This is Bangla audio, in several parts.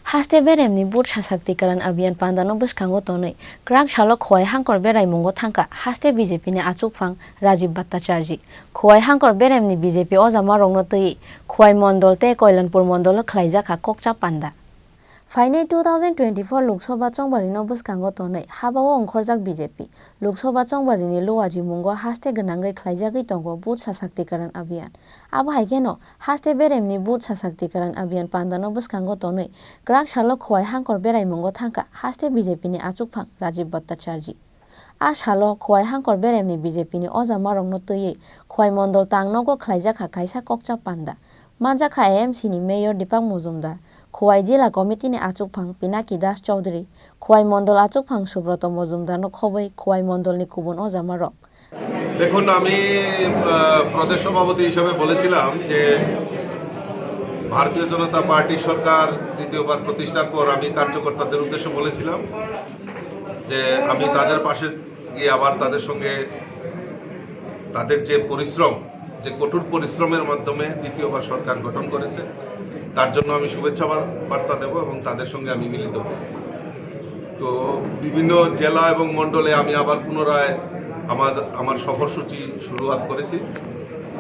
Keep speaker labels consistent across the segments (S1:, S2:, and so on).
S1: Haste beremni bur sasaktikiran abian pandano bwskango tonwi krak salok khowai hangkor beraimungo thangka haste BJP ni achukphang Rajiv Bhattacharya khowai hangkor beremni BJP o jamarokno twi khowai mondol te Koilanpur mondolo khlaijak kokcha panda Fainai 2024 Lok Sabha chongbarino bwskango tonwi habao ongkhorjak BJP Lok Sabha chongbarini lowaji mungo haste gwnangwi khlaijagwi tongo bur sasaktikiran abian abo haikeno haste beremni bur sasaktikiran abian pandano bwskango tonwi krak salok khowai hangkor beraimungo thangka haste BJP ni achukphang Rajiv Bhattacharya a salo khowai hangkor beremni BJP ni o jamarokno twi khowai mondol tangnogo khlaijak kaisa kokcha panda Manjaka AMC ni Mayor Deepak Mujumdar Khowai Jila Committee ni achukphang Pinaki Das Chowdhury Khowai Mondol achukphang Subroto Mujumdar no khoboi Khowai Mondol ni kubun o jamarok
S2: দেখুন আমি প্রদেশ সভাপতি হিসেবে বলেছিলাম যে ভারতীয় জনতা পার্টি সরকার দ্বিতীয়বার প্রতিষ্ঠার পর আমি কার্যকর্তাদের উদ্দেশ্যে বলেছিলাম যে আমি তাদের পাশে গিয়ে আবার তাদের সঙ্গে তাদের যে পরিশ্রম যে কঠোর পরিশ্রমের মাধ্যমে দ্বিতীয়বার সরকার গঠন করেছে তার জন্য আমি শুভেচ্ছা বার্তা দেব এবং তাদের সঙ্গে আমি মিলিত হব তো বিভিন্ন জেলা এবং মণ্ডলে আমি আবার পুনরায় আমার সফরসূচি শুরুয়াত করেছি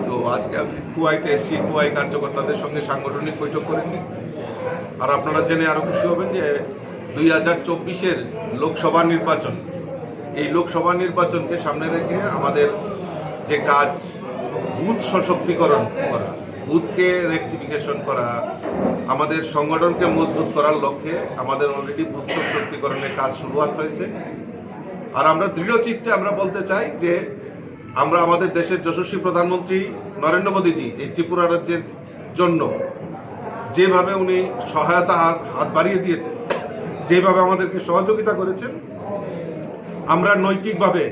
S2: তো আজকে আমি খোয়াইতে এসেছি খোয়াই কার্যকর্তাদের সঙ্গে সাংগঠনিক বৈঠক করেছি আর আপনারা জেনে আরও খুশি হবেন যে 2024-এর লোকসভা নির্বাচন এই লোকসভা নির্বাচনকে সামনে রেখে আমাদের যে কাজ বুথ সশক্তিকরণ করা বুথকে রেকটিফিকেশন করা আমাদের সংগঠনকে মজবুত করার লক্ষ্যে আমাদের অলরেডি বুথ সশক্তিকরণের কাজ শুরুয়াত হয়েছে আর আমরা দৃঢ়চিত্তে আমরা বলতে চাই যে আমরা আমাদের দেশের যশস্বী প্রধানমন্ত্রী নরেন্দ্র মোদীজি এই ত্রিপুরা রাজ্যের জন্য যেভাবে উনি সহায়তা হাত বাড়িয়ে দিয়েছেন যেভাবে আমাদেরকে সহযোগিতা করেছেন আমরা নৈতিকভাবে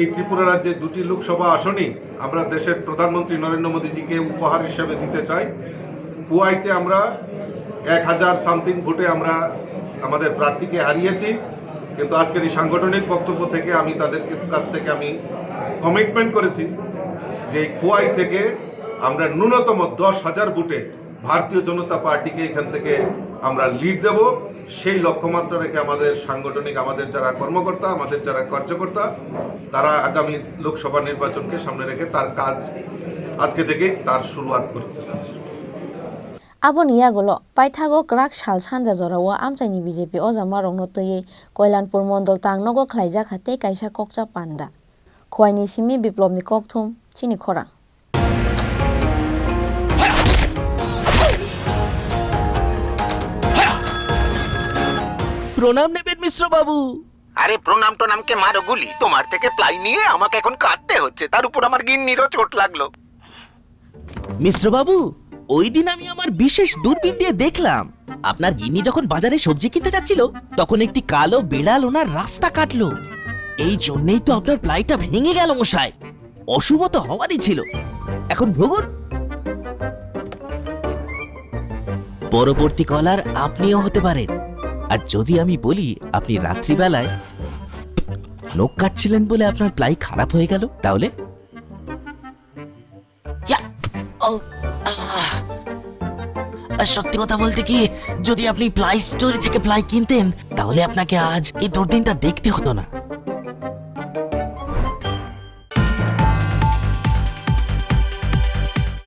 S2: এই ত্রিপুরা রাজ্যের দুটি লোকসভা আসনই আমরা দেশের প্রধানমন্ত্রী নরেন্দ্র মোদীজিকে উপহার হিসেবে দিতে চাই খোয়াইতে আমরা 1000 সামথিং ভোটে আমরা আমাদের প্রার্থীকে হারিয়েছি কিন্তু আজকের এই সাংগঠনিক বক্তব্য থেকে আমি তাদের কাছ থেকে আমি কমিটমেন্ট করেছি যে খোয়াই থেকে আমরা ন্যূনতম 10,000 ভোটে ভারতীয় জনতা পার্টিকে এখান থেকে আমরা লিড দেব সেই লক্ষ্যমাত্রা রেখে আমাদের সাংগঠনিক আমাদের যারা কর্মকর্তা আমাদের যারা কার্যকর্তা তারা আগামী লোকসভা নির্বাচনকে সামনে রেখে তার কাজ আজকে থেকেই তার শুরুয়াত করতে যাচ্ছে
S1: Aboni yagolo paithago krak sal sanja jorawo amchaini BJP o jamarokno twi Koilanpur mondol tangnogo khlaijak hate kaisa kokcha panda Khowai simi biplop ni kokthum chini khorang
S3: প্রণাম নেবেন মিশ্র বাবু
S4: আরে প্রণাম নামকে মারো গুলি তোমার থেকে প্লাই নিয়ে আমাকে এখন কাটতে হচ্ছে তার উপর আমার গিন্নিরও চোট লাগলো
S3: মিশ্র বাবু ওই দিন আমি আমার বিশেষ দূরবীন দিয়ে দেখলাম আপনার গিন্নি যখন বাজারে সবজি কিনতে যাচ্ছিল তখন একটি কালো বিড়াল ওনার রাস্তা কাটলো এই জন্যই তো আপনার প্লাইটা ভেঙে গেল মশাই অশুভ তো হওয়ারই ছিল এখন ভোগুন পরবর্তী কলার আপনিও হতে পারেন আর যদি আমি বলি আপনি রাত্রিবেলায় নখ কাটছিলেন বলে আপনার প্লাই খারাপ হয়ে গেল তাহলে সত্যি কথা বলতে কি যদি আপনি প্লাই স্টোরি থেকে প্লাই কিনতেন তাহলে আপনাকে আজ এই দুর্দিনটা দেখতে হতো না